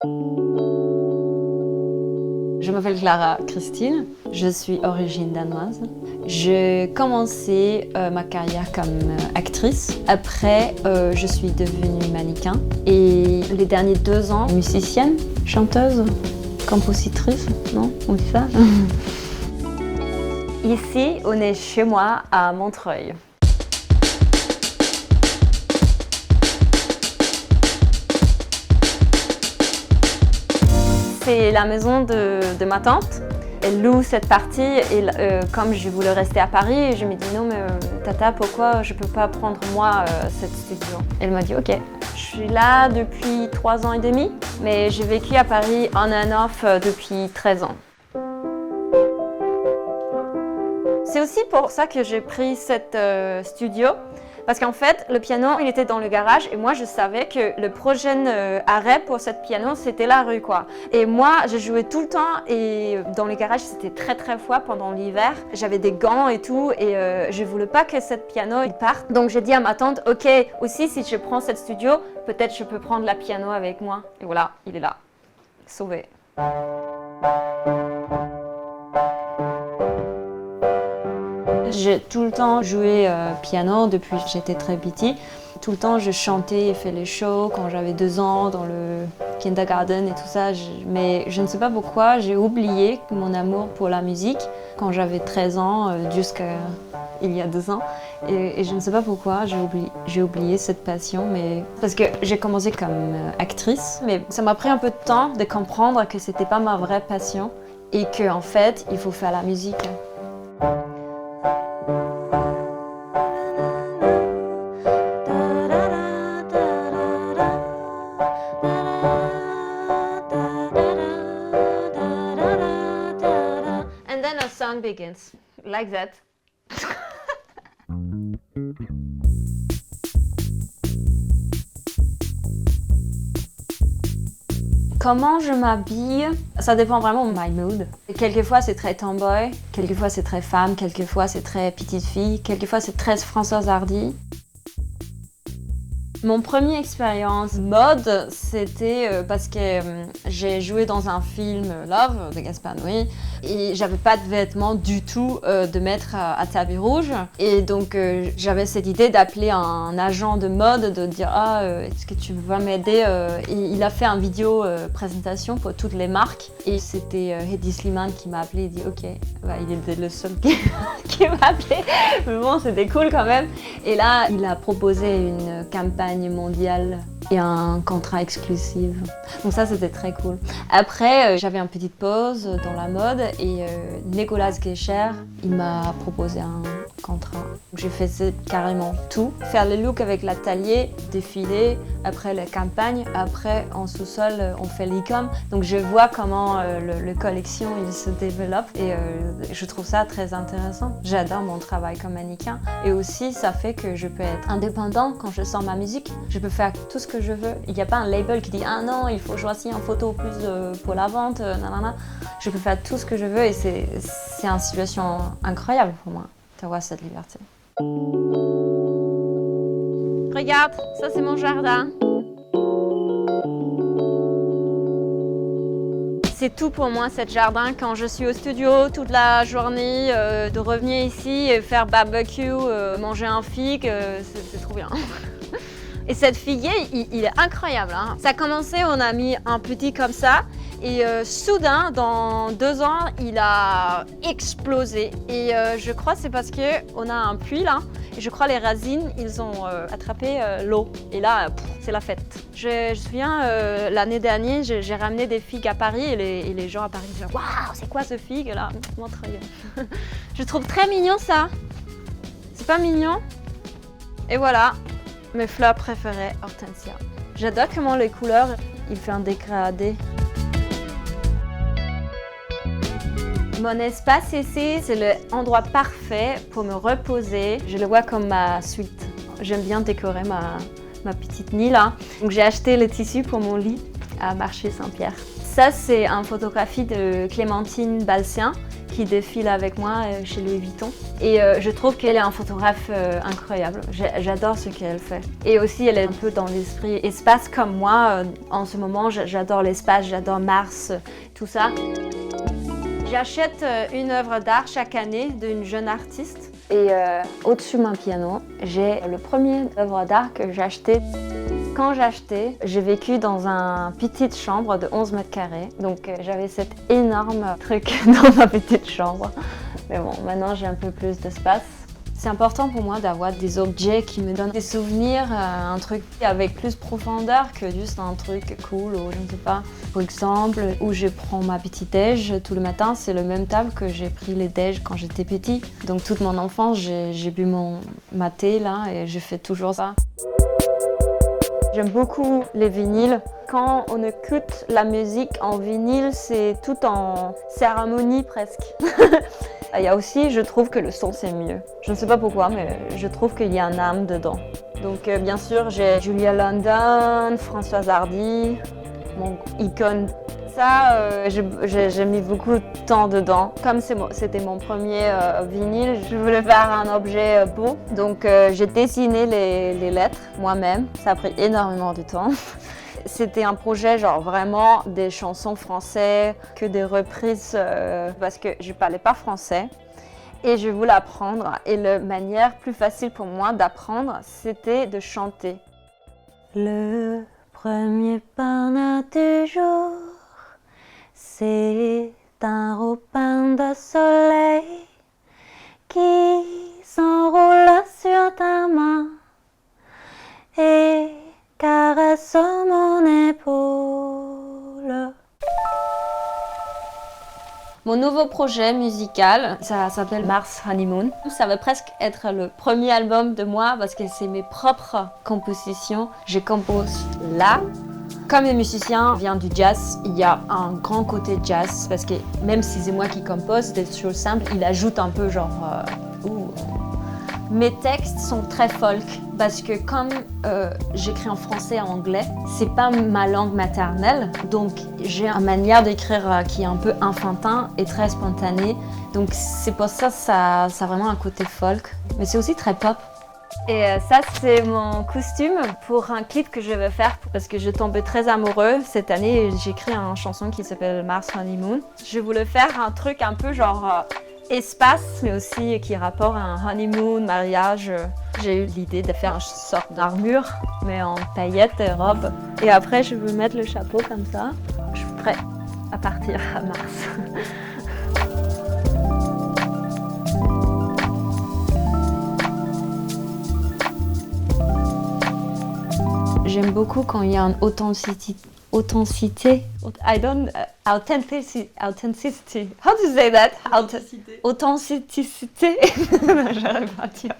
Je m'appelle Clara Christine, je suis d'origine danoise. J'ai commencé ma carrière comme actrice. Après, je suis devenue mannequin. Et les derniers 2 ans, musicienne, chanteuse, compositrice, non? On dit ça? Ici, on est chez moi à Montreuil. C'est la maison de ma tante. Elle loue cette partie et comme je voulais rester à Paris, je me dis non mais tata, pourquoi je peux pas prendre moi cette studio? Elle m'a dit ok. Je suis là depuis 3 ans et demi, mais j'ai vécu à Paris on and off depuis 13 ans. C'est aussi pour ça que j'ai pris cette studio. Parce qu'en fait, le piano, il était dans le garage et moi, je savais que le prochain arrêt pour ce piano, c'était la rue, quoi. Et moi, je jouais tout le temps et dans le garage, c'était très très froid pendant l'hiver. J'avais des gants et tout et je voulais pas que ce piano il parte. Donc j'ai dit à ma tante, ok, aussi si je prends cette studio, peut-être je peux prendre la piano avec moi. Et voilà, il est là, sauvé. J'ai tout le temps joué piano depuis que j'étais très petite. Tout le temps, je chantais et fait les shows quand j'avais 2 ans dans le kindergarten et tout ça. Mais je ne sais pas pourquoi, j'ai oublié mon amour pour la musique quand j'avais 13 ans jusqu'à il y a 2 ans. Et je ne sais pas pourquoi, j'ai oublié cette passion. Mais parce que j'ai commencé comme actrice, mais ça m'a pris un peu de temps de comprendre que c'était pas ma vraie passion et qu'en fait, il faut faire la musique. And then a song begins, like that. Comment je m'habille? Ça dépend vraiment de my mood. Quelquefois c'est très tomboy, quelquefois c'est très femme, quelquefois c'est très petite fille, quelquefois c'est très Françoise Hardy. Mon première expérience mode, c'était parce que j'ai joué dans un film Love de Gaspard Noé et j'avais pas de vêtements du tout de mettre à tapis rouge. Et donc j'avais cette idée d'appeler un agent de mode, de dire ah est-ce que tu vas m'aider? Et il a fait une vidéo présentation pour toutes les marques et c'était Hedi Slimane qui m'a appelé et dit ok, bah, il était le seul qui m'a appelé, mais bon c'était cool quand même. Et là il a proposé une campagne mondiale et un contrat exclusif. Donc ça c'était très cool. Après j'avais une petite pause dans la mode et Nicolas Guécher, il m'a proposé un contrat. J'ai fait carrément tout. Faire le look avec l'atelier, défiler, après la campagne, après en sous-sol on fait l'e-com. Donc je vois comment le collection il se développe et je trouve ça très intéressant. J'adore mon travail comme mannequin et aussi ça fait que je peux être indépendant quand je sors ma musique. Je peux faire tout ce que je veux. Il n'y a pas un label qui dit ah non il faut choisir une photo plus pour la vente, nanana. Je peux faire tout ce que je veux et c'est une situation incroyable pour moi d'avoir cette liberté. Regarde, ça c'est mon jardin. C'est tout pour moi, ce jardin. Quand je suis au studio toute la journée, de revenir ici et faire barbecue, manger un figue, c'est trop bien. Et cette figuier, il est incroyable. Hein. Ça a commencé, on a mis un petit comme ça. Et soudain, dans 2 ans, il a explosé. Et je crois que c'est parce qu'on a un puits là. Et je crois les racines, ils ont attrapé l'eau. Et là, c'est la fête. Je me souviens, l'année dernière, j'ai ramené des figues à Paris. Et les gens à Paris disaient « Waouh, c'est quoi ce figue là ?» Montreuil. Je trouve très mignon ça. C'est pas mignon? Et voilà. Mes fleurs préférées, Hortensia. J'adore comment les couleurs, il fait un dégradé. Mon espace ici, c'est l'endroit parfait pour me reposer. Je le vois comme ma suite. J'aime bien décorer ma petite nid là. Donc j'ai acheté le tissu pour mon lit à Marché Saint-Pierre. Ça, c'est une photographie de Clémentine Balsien, qui défile avec moi chez Louis Vuitton. Et je trouve qu'elle est un photographe incroyable. J'adore ce qu'elle fait. Et aussi, elle est un peu dans l'esprit espace comme moi. En ce moment, j'adore l'espace, j'adore Mars, tout ça. J'achète une œuvre d'art chaque année d'une jeune artiste. Et au-dessus de mon piano, j'ai le premier œuvre d'art que j'ai acheté. Quand j'ai acheté, j'ai vécu dans une petite chambre de 11 mètres carrés. Donc j'avais cet énorme truc dans ma petite chambre. Mais bon, maintenant j'ai un peu plus d'espace. C'est important pour moi d'avoir des objets qui me donnent des souvenirs, un truc avec plus de profondeur que juste un truc cool ou je ne sais pas. Par exemple, où je prends ma petite déj tout le matin, c'est le même table que j'ai pris les déj quand j'étais petit. Donc toute mon enfance, j'ai bu ma thé là et je fais toujours ça. J'aime beaucoup les vinyles. Quand on écoute la musique en vinyle, c'est tout en cérémonie presque. Il y a aussi, je trouve que le son c'est mieux. Je ne sais pas pourquoi, mais je trouve qu'il y a un âme dedans. Donc bien sûr, j'ai Julia London, Françoise Hardy, mon icône. Ça, j'ai mis beaucoup de temps dedans. Comme c'était mon premier vinyle, je voulais faire un objet beau. Donc j'ai dessiné les lettres moi-même. Ça a pris énormément de temps. C'était un projet genre vraiment des chansons françaises, que des reprises parce que je parlais pas français et je voulais apprendre. Et la manière plus facile pour moi d'apprendre, c'était de chanter. Le premier pain du jour, c'est un repas de soleil qui s'enroule sur ta main et caresse mon épaule. Mon nouveau projet musical, ça s'appelle Mars Honeymoon. Ça va presque être le premier album de moi parce que c'est mes propres compositions. Je compose là. Comme les musiciens viennent du jazz, il y a un grand côté jazz parce que même si c'est moi qui compose des choses simples, il ajoute un peu genre Mes textes sont très folk parce que comme j'écris en français et en anglais, c'est pas ma langue maternelle, donc j'ai une manière d'écrire qui est un peu enfantin et très spontanée. Donc c'est pour ça ça a vraiment un côté folk, mais c'est aussi très pop. Et ça, c'est mon costume pour un clip que je vais faire parce que je tombais très amoureuse cette année et j'ai écrit une chanson qui s'appelle Mars Honeymoon. Je voulais faire un truc un peu genre espace, mais aussi qui rapporte à un honeymoon, mariage. J'ai eu l'idée de faire une sorte d'armure, mais en paillettes et robes. Et après, je veux mettre le chapeau comme ça. Je suis prête à partir à Mars. J'aime beaucoup quand il y a une authenticité. Authenticity. How to say that? Authenticité. J'arrive pas à dire.